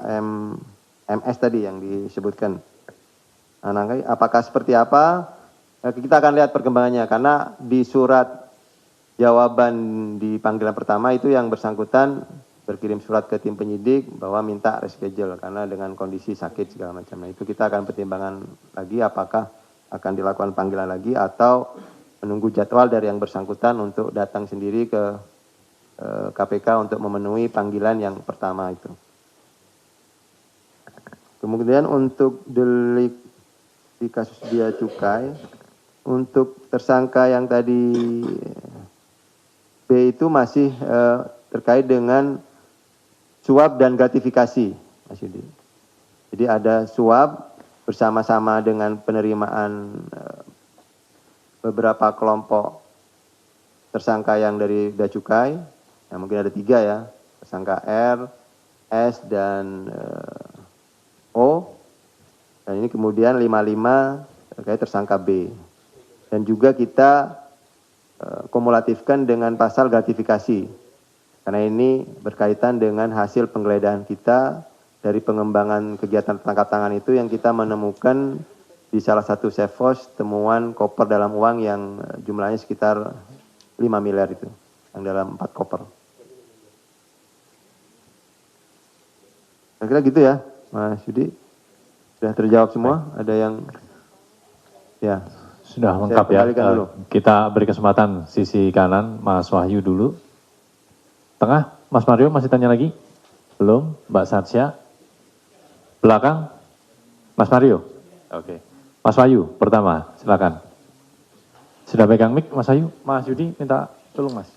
C: MS tadi yang disebutkan. Nah, nanti apakah seperti apa? Kita akan lihat perkembangannya, karena di surat jawaban di panggilan pertama itu yang bersangkutan berkirim surat ke tim penyidik bahwa minta reschedule karena dengan kondisi sakit segala macam. Nah, itu kita akan pertimbangan lagi apakah akan dilakukan panggilan lagi atau menunggu jadwal dari yang bersangkutan untuk datang sendiri ke KPK untuk memenuhi panggilan yang pertama itu. Kemudian untuk delik di kasus bea cukai, untuk tersangka yang tadi B itu masih terkait dengan suap dan gratifikasi, Mas Yudi. Jadi ada suap bersama-sama dengan penerimaan beberapa kelompok tersangka yang dari bea cukai, yang mungkin ada 3 ya, tersangka R, S, dan O, dan ini kemudian 55 terkait tersangka B. Dan juga kita kumulatifkan dengan pasal gratifikasi. Karena ini berkaitan dengan hasil penggeledahan kita dari pengembangan kegiatan tangkap tangan itu yang kita menemukan di salah satu safe house temuan koper dalam uang yang jumlahnya sekitar 5 miliar itu, yang dalam 4 koper. Kira-kira gitu ya, Mas Yudi. Sudah terjawab semua? Ada yang... Ya.
E: Sudah lengkap ya. Kita beri kesempatan sisi kanan, Mas Wahyu dulu. Tengah, Mas Mario masih tanya lagi? Belum, Mbak Satsya. Belakang, Mas Mario. Oke. Mas Wahyu, pertama, silakan. Sudah pegang mic, Mas Wahyu? Mas Yudi, minta tolong, Mas.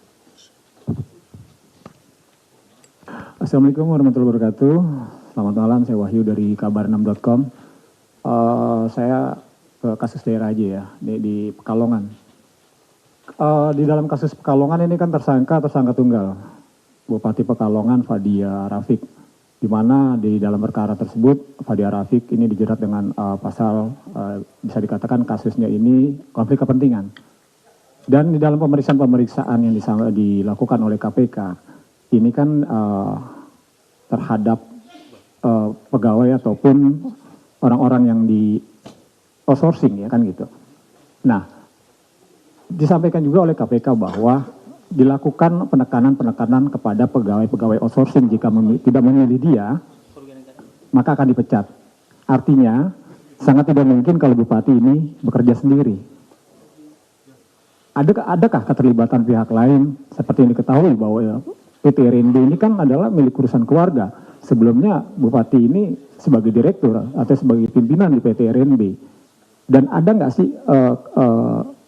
I: Assalamualaikum warahmatullahi wabarakatuh. Selamat malam, saya Wahyu dari kabar6.com. Saya ke kasus daerah aja ya, di Pekalongan. Di dalam kasus Pekalongan ini kan tersangka tunggal. Bupati Pekalongan Fadia Rafiq, di mana di dalam perkara tersebut Fadia Rafiq ini dijerat dengan pasal bisa dikatakan kasusnya ini konflik kepentingan. Dan di dalam pemeriksaan yang dilakukan oleh KPK ini kan terhadap pegawai ataupun orang-orang yang di outsourcing ya kan gitu. Nah, disampaikan juga oleh KPK bahwa dilakukan penekanan kepada pegawai outsourcing jika tidak memilih dia, maka akan dipecat. Artinya, sangat tidak mungkin kalau bupati ini bekerja sendiri. Adakah keterlibatan pihak lain seperti yang diketahui bahwa ya, PT RNB ini kan adalah milik urusan keluarga. Sebelumnya bupati ini sebagai direktur atau sebagai pimpinan di PT RNB. Dan ada nggak sih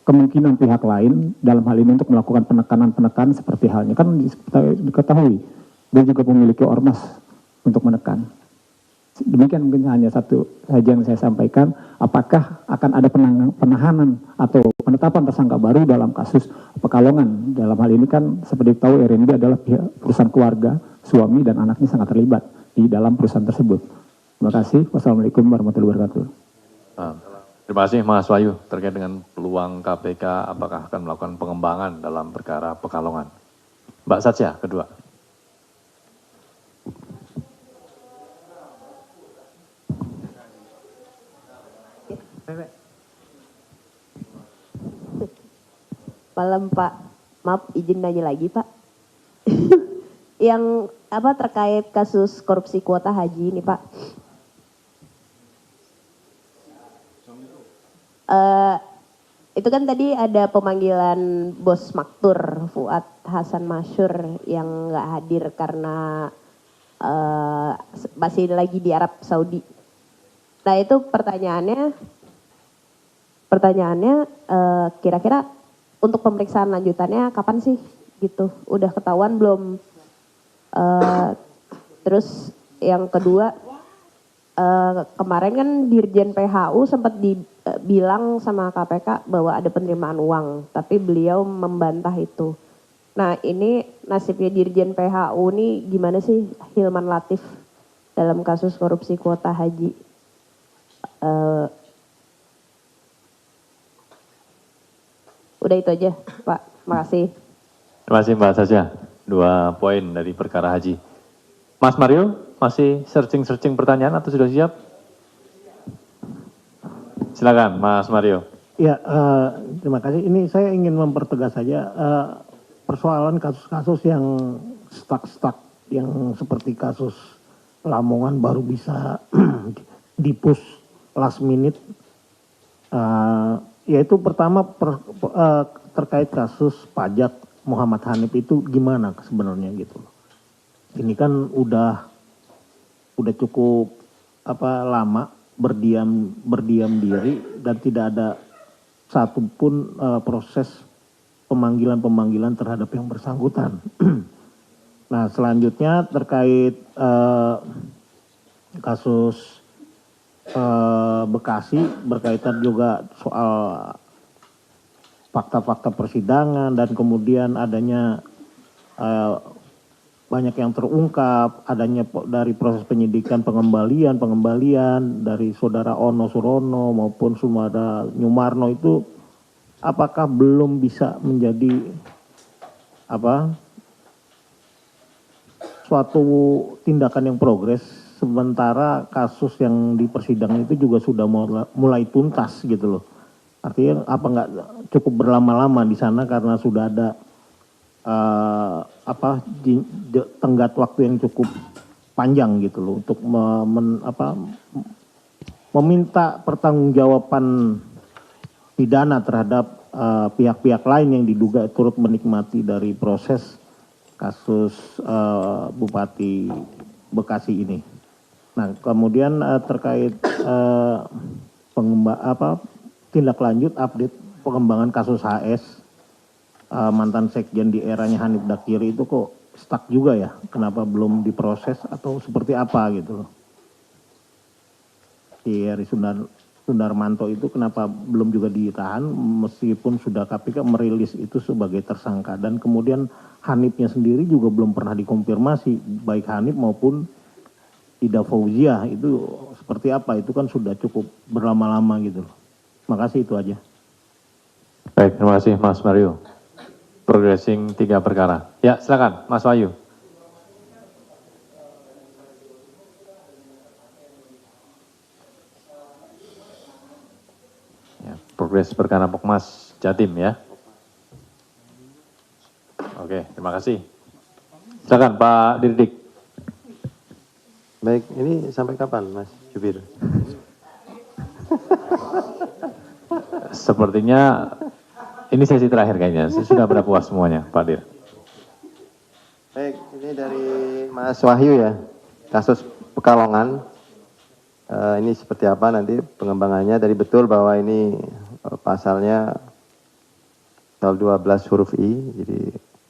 I: kemungkinan pihak lain dalam hal ini untuk melakukan penekanan seperti halnya kan diketahui dia juga memiliki ormas untuk menekan. Demikian mungkin hanya satu saja yang saya sampaikan. Apakah akan ada penahanan atau penetapan tersangka baru dalam kasus Pekalongan? Dalam hal ini kan seperti tahu RNB adalah perusahaan keluarga, suami dan anaknya sangat terlibat di dalam perusahaan tersebut. Terima kasih. Wassalamualaikum warahmatullahi wabarakatuh.
E: Terima kasih Mas Wahyu terkait dengan peluang KPK apakah akan melakukan pengembangan dalam perkara Pekalongan. Mbak Satsya, kedua.
H: Malam Pak, maaf izin nanya lagi Pak. Yang terkait kasus korupsi kuota haji ini Pak. Itu kan tadi ada pemanggilan bos Maktur, Fuad Hasan Masyur yang nggak hadir karena masih lagi di Arab Saudi. Nah itu pertanyaannya kira-kira untuk pemeriksaan lanjutannya kapan sih gitu? Udah ketahuan belum? Terus yang kedua, kemarin kan Dirjen PHU sempat bilang sama KPK bahwa ada penerimaan uang, tapi beliau membantah itu. Nah ini nasibnya Dirjen PHU ini gimana sih Hilman Latif dalam kasus korupsi kuota haji? Udah itu aja, Pak. Makasih.
E: Terima kasih Mbak Sasha. 2 poin dari perkara haji. Mas Mario, masih searching pertanyaan atau sudah siap? Silakan Mas Mario.
G: Ya, terima kasih. Ini saya ingin mempertegas saja persoalan kasus-kasus yang stuck yang seperti kasus Lamongan baru bisa di-push last minute. Yaitu pertama terkait kasus pajak Muhammad Hanif itu gimana sebenarnya gitu. Ini kan udah cukup lama berdiam diri dan tidak ada satupun proses pemanggilan terhadap yang bersangkutan. Nah, selanjutnya terkait kasus Bekasi berkaitan juga soal fakta-fakta persidangan dan kemudian adanya banyak yang terungkap, adanya dari proses penyidikan pengembalian dari saudara Ono Surono maupun saudara Nyumarno itu apakah belum bisa menjadi suatu tindakan yang progres, sementara kasus yang di persidangan itu juga sudah mulai tuntas gitu loh. Artinya apa nggak cukup berlama-lama di sana karena sudah ada tenggat waktu yang cukup panjang gitu loh untuk meminta pertanggungjawaban pidana terhadap pihak-pihak lain yang diduga turut menikmati dari proses kasus Bupati Bekasi ini. Nah, kemudian terkait tindak lanjut update pengembangan kasus HS mantan sekjen di eranya Hanif Dakiri itu kok stuck juga ya? Kenapa belum diproses atau seperti apa gitu loh? Si Heri Sundarmanto itu kenapa belum juga ditahan meskipun sudah KPK merilis itu sebagai tersangka, dan kemudian Hanifnya sendiri juga belum pernah dikonfirmasi baik Hanif maupun Ida Fauzia itu seperti apa, itu kan sudah cukup berlama-lama gitu loh. Makasih, itu aja.
E: Baik, terima kasih Mas Mario. Progressing 3 perkara. Ya, silakan Mas Wahyu. Ya, progres perkara Pokmas Jatim ya. Oke, terima kasih. Silakan Pak Dirdik.
C: Baik, ini sampai kapan Mas Jubir?
E: Sepertinya ini sesi terakhir kayaknya. Sudah berapa puas semuanya, Pak Dir?
C: Baik, ini dari Mas Wahyu ya, kasus Pekalongan. Ini seperti apa nanti pengembangannya? Dari betul bahwa ini pasalnya pasal 12 huruf I, jadi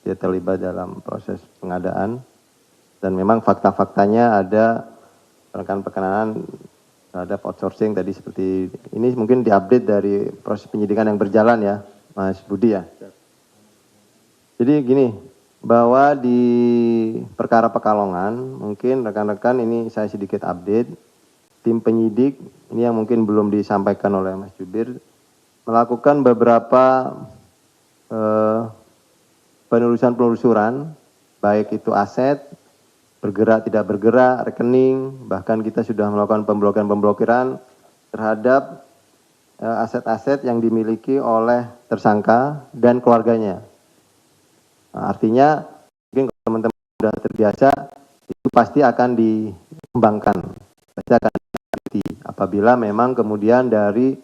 C: dia terlibat dalam proses pengadaan. Dan memang fakta-faktanya ada penekanan terhadap outsourcing tadi seperti ini, mungkin diupdate dari proses penyidikan yang berjalan ya, Mas Budi ya. Jadi gini, bahwa di perkara Pekalongan, mungkin rekan-rekan ini saya sedikit update, tim penyidik, ini yang mungkin belum disampaikan oleh Mas Jubir, melakukan beberapa penelusuran, baik itu aset, bergerak tidak bergerak, rekening, bahkan kita sudah melakukan pemblokiran terhadap aset-aset yang dimiliki oleh tersangka dan keluarganya. Nah, artinya mungkin kalau teman-teman sudah terbiasa, itu pasti akan dikembangkan, pasti akan diikuti. Apabila memang kemudian dari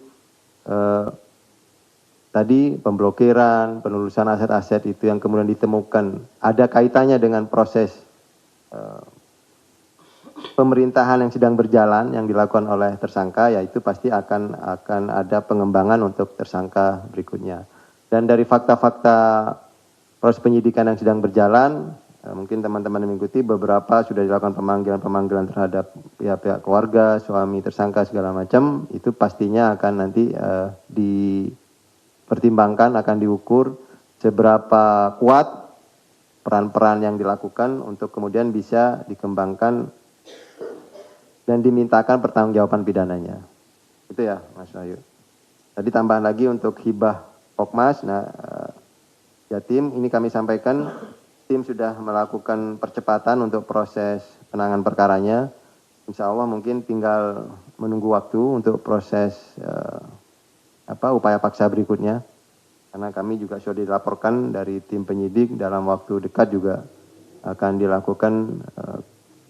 C: tadi pemblokiran, penelusuran aset-aset itu yang kemudian ditemukan ada kaitannya dengan proses pemerintahan yang sedang berjalan yang dilakukan oleh tersangka, yaitu pasti akan ada pengembangan untuk tersangka berikutnya. Dan dari fakta-fakta proses penyidikan yang sedang berjalan, mungkin teman-teman mengikuti, beberapa sudah dilakukan pemanggilan terhadap pihak-pihak keluarga, suami tersangka segala macam, itu pastinya akan nanti dipertimbangkan, akan diukur seberapa kuat peran-peran yang dilakukan untuk kemudian bisa dikembangkan dan dimintakan pertanggungjawaban pidananya. Itu ya, Mas Wahyu. Tadi tambahan lagi untuk hibah Pokmas. Nah, Jatim, ini kami sampaikan, tim sudah melakukan percepatan untuk proses penanganan perkaranya. Insya Allah mungkin tinggal menunggu waktu untuk proses upaya paksa berikutnya. Karena kami juga sudah dilaporkan dari tim penyidik dalam waktu dekat juga akan dilakukan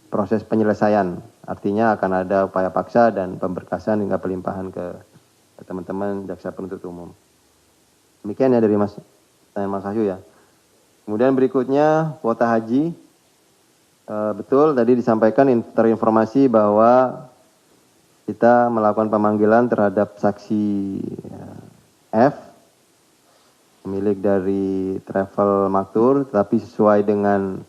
C: proses penyelesaian. Artinya akan ada upaya paksa dan pemberkasan hingga pelimpahan ke teman-teman jaksa penuntut umum. Demikian ya dari Mas Wahyu ya. Kemudian berikutnya kuota haji. Betul tadi disampaikan terinformasi bahwa kita melakukan pemanggilan terhadap saksi F, pemilik dari travel Maktur, tapi sesuai dengan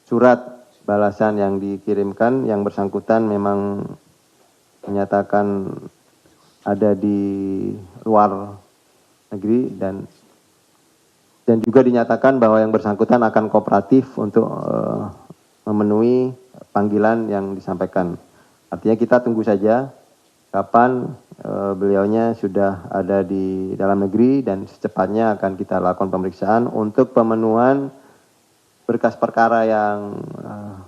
C: surat balasan yang dikirimkan, yang bersangkutan memang menyatakan ada di luar negeri dan juga dinyatakan bahwa yang bersangkutan akan kooperatif untuk memenuhi panggilan yang disampaikan. Artinya kita tunggu saja kapan beliaunya sudah ada di dalam negeri dan secepatnya akan kita lakukan pemeriksaan untuk pemenuhan berkas perkara yang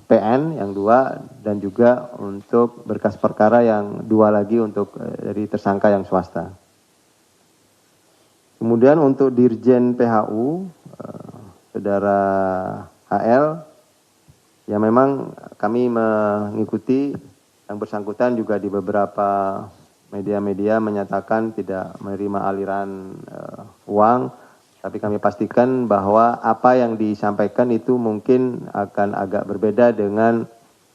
C: PN yang 2 dan juga untuk berkas perkara yang 2 lagi untuk dari tersangka yang swasta. Kemudian untuk Dirjen PHU, Saudara HL, ya memang kami mengikuti yang bersangkutan juga di beberapa media-media menyatakan tidak menerima aliran uang, tapi kami pastikan bahwa apa yang disampaikan itu mungkin akan agak berbeda dengan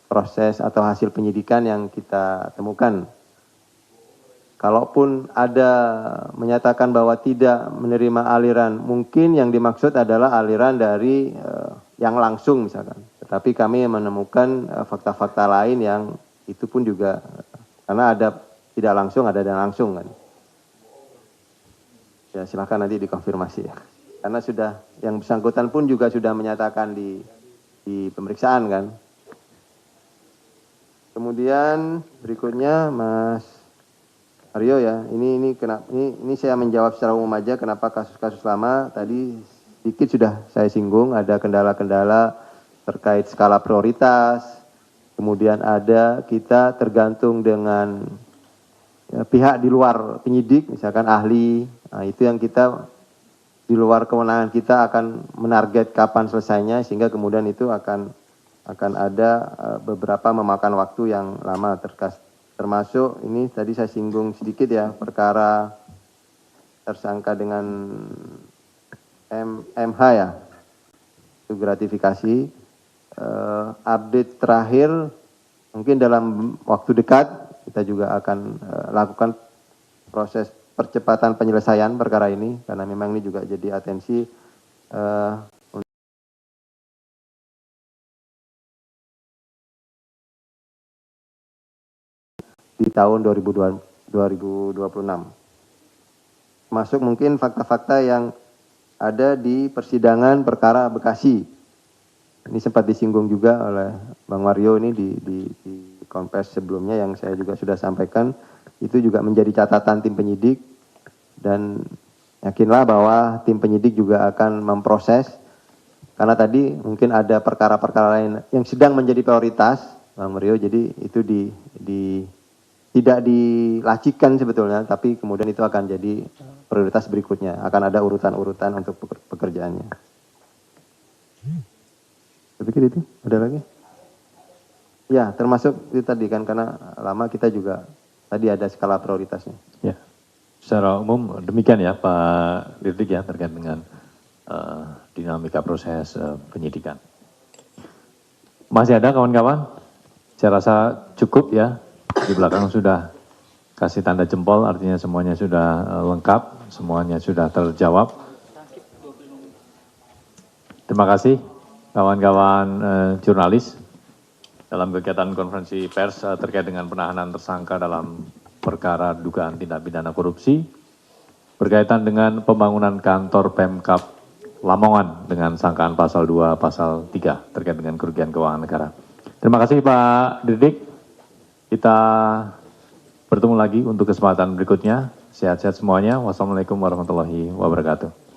C: proses atau hasil penyidikan yang kita temukan. Kalaupun ada menyatakan bahwa tidak menerima aliran, mungkin yang dimaksud adalah aliran dari yang langsung misalkan. Tetapi kami menemukan fakta-fakta lain yang itu pun juga, karena ada tidak langsung, ada dan langsung kan. Ya silahkan nanti dikonfirmasi ya. Karena sudah, yang bersangkutan pun juga sudah menyatakan di pemeriksaan kan. Kemudian berikutnya Mas Aryo ya, ini saya menjawab secara umum aja kenapa kasus-kasus lama tadi sedikit sudah saya singgung, ada kendala-kendala terkait skala prioritas, kemudian ada kita tergantung dengan pihak di luar penyidik, misalkan ahli, nah itu yang kita di luar kewenangan kita akan menarget kapan selesainya, sehingga kemudian itu akan ada beberapa memakan waktu yang lama termasuk ini tadi saya singgung sedikit ya, perkara tersangka dengan MH ya, itu gratifikasi. Update terakhir mungkin dalam waktu dekat kita juga akan lakukan proses percepatan penyelesaian perkara ini, karena memang ini juga jadi atensi di tahun 2026. Masuk mungkin fakta-fakta yang ada di persidangan perkara Bekasi. Ini sempat disinggung juga oleh Bang Mario ini di konfes sebelumnya yang saya juga sudah sampaikan. Itu juga menjadi catatan tim penyidik dan yakinlah bahwa tim penyidik juga akan memproses, karena tadi mungkin ada perkara-perkara lain yang sedang menjadi prioritas Bang Mario, jadi itu tidak dilacikan sebetulnya, tapi kemudian itu akan jadi prioritas berikutnya. Akan ada urutan-urutan untuk pekerjaannya. Saya pikir itu, ada lagi? Ya, termasuk itu tadi kan, karena lama kita juga, tadi ada skala prioritasnya.
E: Ya, secara umum demikian ya Pak Dirdik ya, terkait dengan dinamika proses penyidikan. Masih ada kawan-kawan? Saya rasa cukup ya. Di belakang sudah kasih tanda jempol, artinya semuanya sudah lengkap, semuanya sudah terjawab. Terima kasih kawan-kawan jurnalis dalam kegiatan konferensi pers terkait dengan penahanan tersangka dalam perkara dugaan tindak pidana korupsi berkaitan dengan pembangunan kantor Pemkab Lamongan dengan sangkaan pasal 2, pasal 3 terkait dengan kerugian keuangan negara. Terima kasih Pak Dirdik. Kita Bertemu lagi untuk kesempatan berikutnya. Sehat-sehat semuanya. Wassalamualaikum warahmatullahi wabarakatuh.